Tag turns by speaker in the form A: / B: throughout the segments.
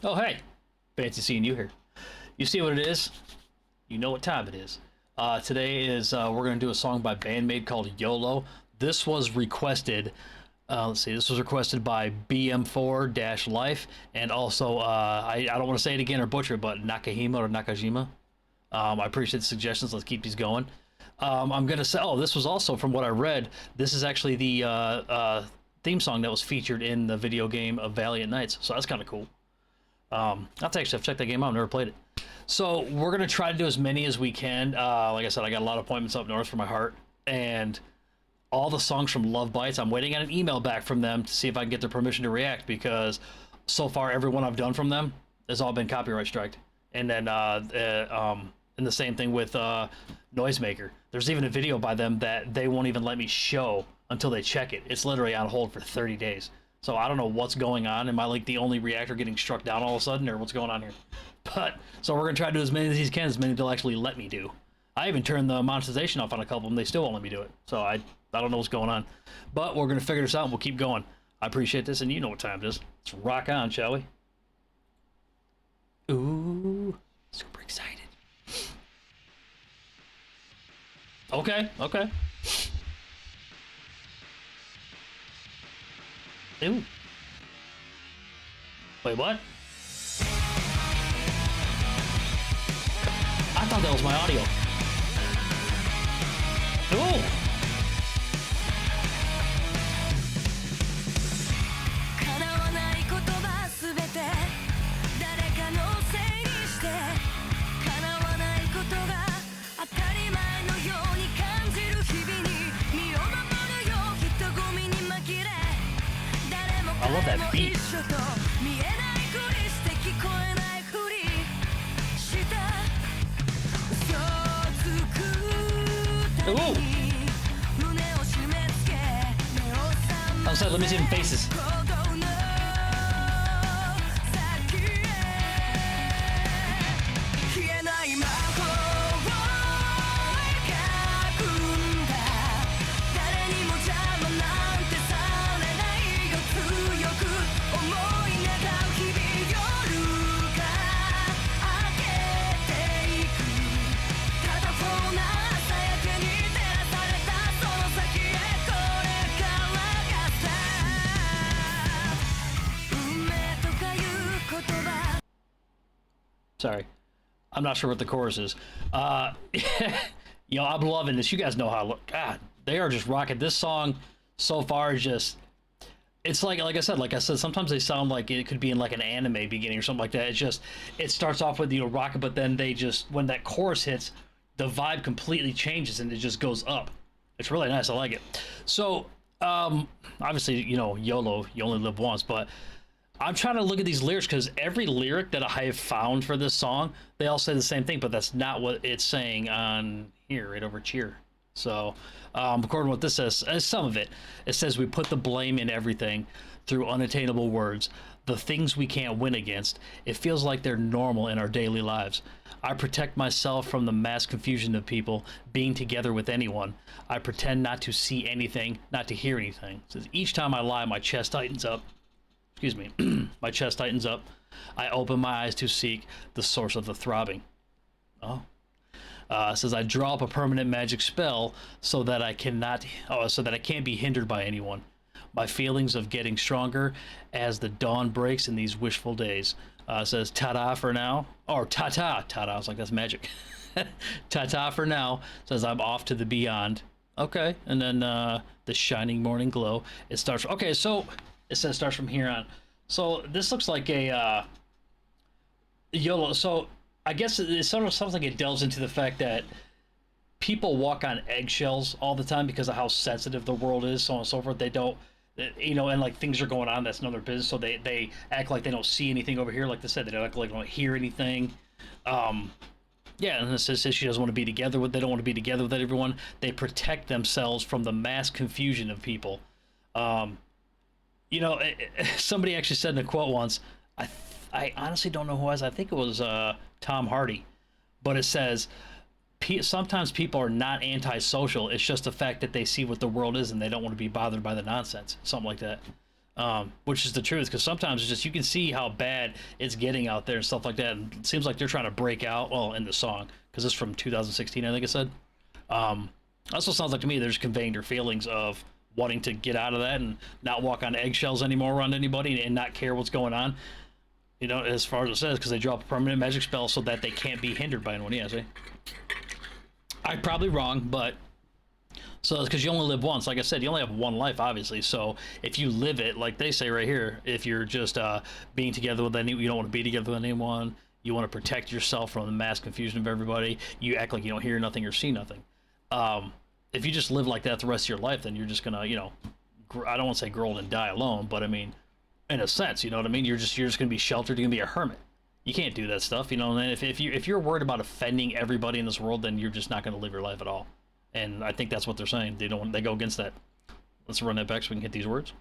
A: Oh, hey. Fancy seeing you here. You see what it is? You know what time it is. Today is, we're going to do a song by Band-Maid called YOLO. This was requested, let's see, this was requested by BM4-Life, and also, I don't want to say it again or butcher it, but Nakahima or Nakajima. I appreciate the suggestions. Let's keep these going. I'm going to say, oh, this was also, from what I read, this is actually the theme song that was featured in the video game of Valiant Nights, so that's kind of cool. I've checked that game out. I've never played it. So we're gonna try to do as many as we can. Like I said, I got a lot of appointments up north for my heart, and all the songs from Love Bites. I'm waiting on an email back from them to see if I can get their permission to react, because so far every one I've done from them has all been copyright striked. And then and the same thing with Noisemaker. There's even a video by them that they won't even let me show until they check it. It's literally on hold for 30 days. So I don't know what's going on. Am I like the only reactor getting struck down all of a sudden, or what's going on here? But, so we're going to try to do as many as these can, as many they'll actually let me do. I even turned the monetization off on a couple of them. They still won't let me do it. So I don't know what's going on. But we're going to figure this out and we'll keep going. I appreciate this, and you know what time it is. Let's rock on, shall we? Ooh, super excited. Okay. Ew. Wait, what? I thought that was my audio. Ooh! I love that beat. Ooh. Outside, let me see them faces. Sorry, I'm not sure what the chorus is. You know, I'm loving this. You guys know how I look. God, they are just rocking. This song so far is just, it's like I said, sometimes they sound like it could be in like an anime beginning or something like that. It's just, it starts off with, you know, rocking, but then they just, when that chorus hits, the vibe completely changes and it just goes up. It's really nice. I like it. So, obviously, you know, YOLO, you only live once, but I'm trying to look at these lyrics, because every lyric that I have found for this song, they all say the same thing, but that's not what it's saying on here, right over here. So, according to what this says, some of it says we put the blame in everything through unattainable words, the things we can't win against. It feels like they're normal in our daily lives. I protect myself from the mass confusion of people being together with anyone. I pretend not to see anything, not to hear anything. It says each time I lie, my chest tightens up. Excuse me, my chest tightens up. I open my eyes to seek the source of the throbbing. Oh. Says I draw up a permanent magic spell so that I can't be hindered by anyone. My feelings of getting stronger as the dawn breaks in these wishful days. Says ta-da for now, or ta-ta. Ta-da, I was like, that's magic. Ta-ta for now. Says I'm off to the beyond. Okay, and then the shining morning glow. It starts, okay, so it says starts from here on. So this looks like a YOLO. So I guess it sort of sounds like it delves into the fact that people walk on eggshells all the time because of how sensitive the world is, so on and so forth. They don't, you know, and like things are going on that's none of their business, so they act like they don't see anything over here. Like they said, they don't act like they don't hear anything. Yeah, and it says she doesn't want to be together with. They don't want to be together with everyone. They protect themselves from the mass confusion of people. You know, somebody actually said in a quote once, I honestly don't know who it was. I think it was Tom Hardy, but it says sometimes people are not antisocial. It's just the fact that they see what the world is and they don't want to be bothered by the nonsense. Something like that. which is the truth. Because sometimes it's just you can see how bad it's getting out there and stuff like that. And it seems like they're trying to break out. Well, in the song, because it's from 2016, I think it said. Also sounds like to me they're just conveying their feelings of wanting to get out of that and not walk on eggshells anymore around anybody and not care what's going on. You know, as far as it says, because they drop a permanent magic spell so that they can't be hindered by anyone. Yeah, see? I'm probably wrong, but so it's because you only live once. Like I said, you only have one life, obviously. So if you live it, like they say right here, if you're just being together with anyone, you don't want to be together with anyone. You want to protect yourself from the mass confusion of everybody. You act like you don't hear nothing or see nothing. If you just live like that the rest of your life, then you're just gonna, you know, I don't want to say grow old and die alone, but I mean, in a sense, you know what I mean. You're just gonna be sheltered. You're gonna be a hermit. You can't do that stuff, you know. And if you're worried about offending everybody in this world, then you're just not gonna live your life at all. And I think that's what they're saying. They go against that. Let's run that back so we can hit these words.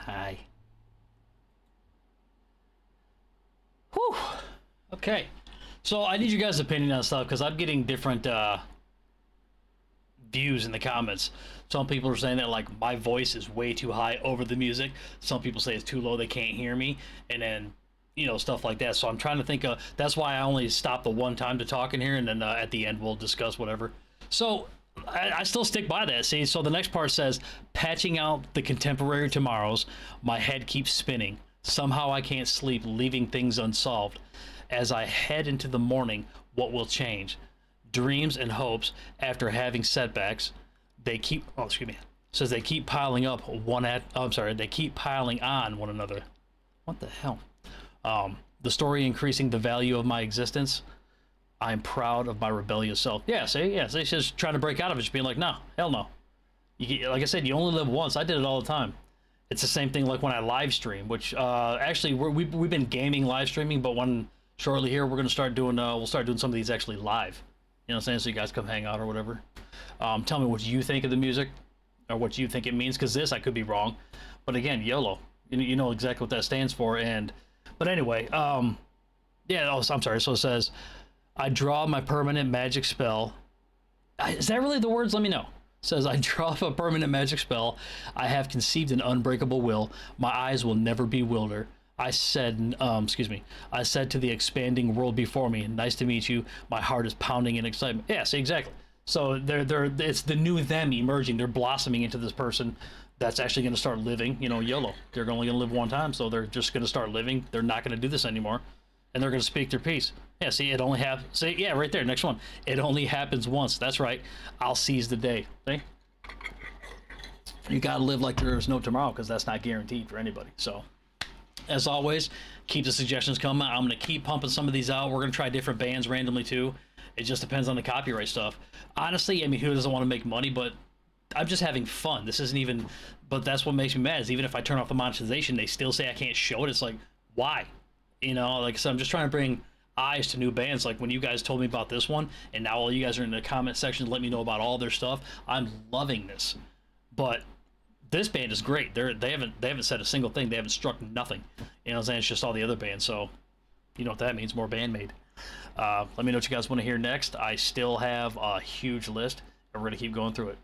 A: Hi. Whew. Okay. So I need you guys' opinion on stuff because I'm getting different views in the comments. Some people are saying that like my voice is way too high over the music. Some people say it's too low, they can't hear me, and then you know, stuff like that. So I'm trying to think of, that's why I only stop the one time to talk in here, and then at the end we'll discuss whatever. So I still stick by that. See, so the next part says, patching out the contemporary tomorrows, my head keeps spinning. Somehow I can't sleep, leaving things unsolved. As I head into the morning, what will change? Dreams and hopes after having setbacks, they keep, oh, excuse me, says they keep piling up they keep piling on one another. What the hell? The story increasing the value of my existence. I'm proud of my rebellious self. Yeah, see, she's just trying to break out of it, just being like, no, hell no. Like I said, you only live once. I did it all the time. It's the same thing like when I live stream, which actually we've been gaming live streaming, but when shortly here we're gonna start doing we'll start doing some of these actually live. You know what I'm saying? So you guys come hang out or whatever. Tell me what you think of the music or what you think it means, because this I could be wrong, but again, YOLO. You know exactly what that stands for. And but anyway, yeah. Oh, I'm sorry. So it says, I draw my permanent magic spell. Is that really the words? Let me know. Says, I draw a permanent magic spell. I have conceived an unbreakable will. My eyes will never bewilder. I said, excuse me. I said to the expanding world before me, nice to meet you. My heart is pounding in excitement. Yeah, see, exactly. So it's the new them emerging. They're blossoming into this person that's actually going to start living. You know, YOLO. They're only going to live one time, so they're just going to start living. They're not going to do this anymore, and they're going to speak their piece. Yeah, see, it only happens. See, yeah, right there, next one. It only happens once. That's right. I'll seize the day. See? You got to live like there's no tomorrow, because that's not guaranteed for anybody. So, as always, keep the suggestions coming. I'm going to keep pumping some of these out. We're going to try different bands randomly, too. It just depends on the copyright stuff. Honestly, I mean, who doesn't want to make money? But I'm just having fun. This isn't even... But that's what makes me mad, is even if I turn off the monetization, they still say I can't show it. It's like, why? You know, like I said, I'm just trying to bring eyes to new bands. Like when you guys told me about this one, and now all you guys are in the comment section to let me know about all their stuff. I'm loving this. But this band is great. They haven't said a single thing. They haven't struck nothing. You know what I'm saying? It's just all the other bands. So you know what that means, more Band-Maid. Let me know what you guys want to hear next. I still have a huge list, and we're going to keep going through it.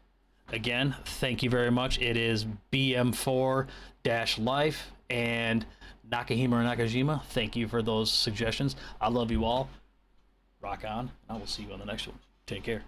A: Again, thank you very much. It is BM4-Life and Nakahima or Nakajima. Thank you for those suggestions. I love you all. Rock on. I will see you on the next one. Take care.